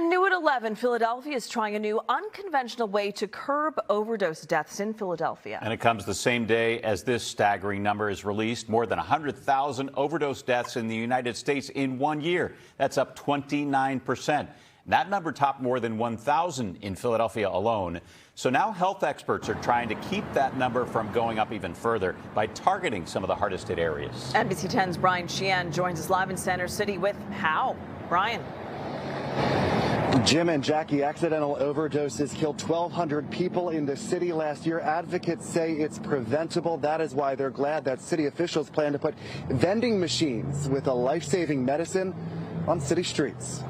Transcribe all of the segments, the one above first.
And new at 11, Philadelphia is trying a new unconventional way to curb overdose deaths in Philadelphia. And it comes the same day as this staggering number is released. More than 100,000 overdose deaths in the United States in 1 year. That's up 29%. That number topped more than 1,000 in Philadelphia alone. So now health experts are trying to keep that number from going up even further by targeting some of the hardest hit areas. NBC 10's Brian Sheehan joins us live in Center City with how? Brian. Jim and Jackie, accidental overdoses killed 1,200 people in the city last year. Advocates say it's preventable. That is why they're glad that city officials plan to put vending machines with a life-saving medicine on city streets.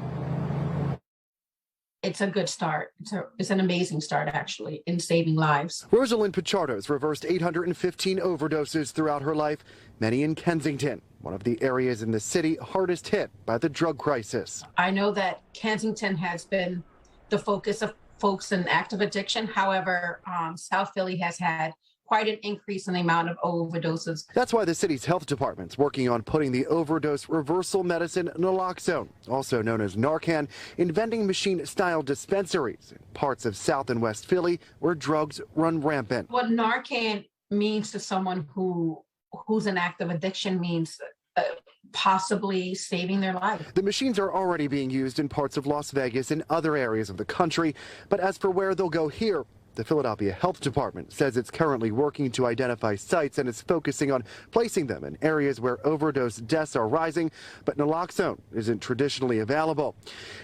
It's a good start. It's an amazing start, actually, in saving lives. Rosalind Pichardo's reversed 815 overdoses throughout her life, many in Kensington, one of the areas in the city hardest hit by the drug crisis. I know that Kensington has been the focus of folks in active addiction. However, South Philly has had quite an increase in the amount of overdoses. That's why the city's health department's working on putting the overdose reversal medicine naloxone, also known as Narcan, in vending machine style dispensaries in parts of South and West Philly where drugs run rampant. What Narcan means to someone who's in active addiction means possibly saving their life. The machines are already being used in parts of Las Vegas and other areas of the country, but as for where they'll go here, the Philadelphia Health Department says it's currently working to identify sites and is focusing on placing them in areas where overdose deaths are rising, but naloxone isn't traditionally available.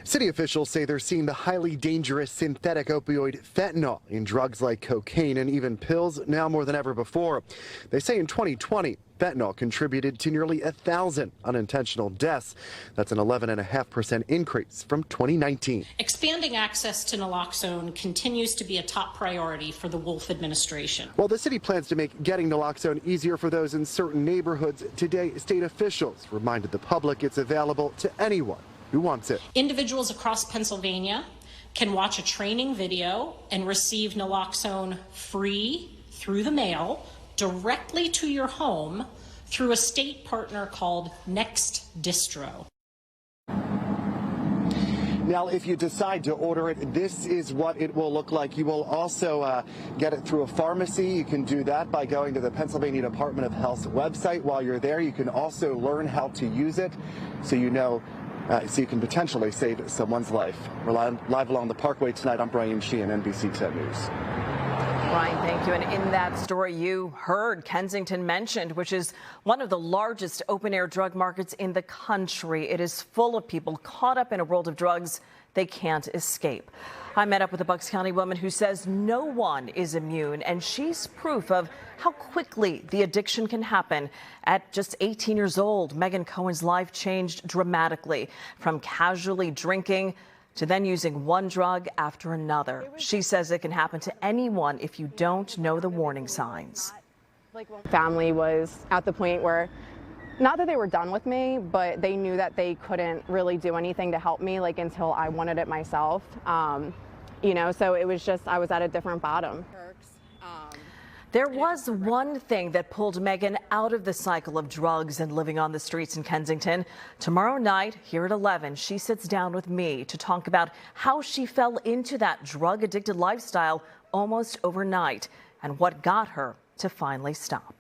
City officials say they're seeing the highly dangerous synthetic opioid fentanyl in drugs like cocaine and even pills now more than ever before. They say in 2020, fentanyl contributed to nearly 1,000 unintentional deaths. That's an 11.5% increase from 2019. Expanding access to naloxone continues to be a top priority for the Wolf administration. While the city plans to make getting naloxone easier for those in certain neighborhoods, today state officials reminded the public it's available to anyone who wants it. Individuals across Pennsylvania can watch a training video and receive naloxone free through the mail directly to your home through a state partner called Next Distro. Now, if you decide to order it, this is what it will look like. You will also get it through a pharmacy. You can do that by going to the Pennsylvania Department of Health's website. While you're there, you can also learn how to use it so you know, so you can potentially save someone's life. We're live along the Parkway tonight. I'm Brian Sheehan, NBC 10 News. Brian, thank you. And in that story you heard Kensington mentioned, which is one of the largest open-air drug markets in the country. It is full of people caught up in a world of drugs they can't escape. I met up with a Bucks County woman who says no one is immune, and she's proof of how quickly the addiction can happen. At just 18 years old, Megan Cohen's life changed dramatically, from casually drinking to then using one drug after another. She says it can happen to anyone if you don't know the warning signs. Family was at the point where, not that they were done with me, but they knew that they couldn't really do anything to help me, until I wanted it myself. So it was just, I was at a different bottom. There was one thing that pulled Megan out of the cycle of drugs and living on the streets in Kensington. Tomorrow night, here at 11, she sits down with me to talk about how she fell into that drug-addicted lifestyle almost overnight and what got her to finally stop.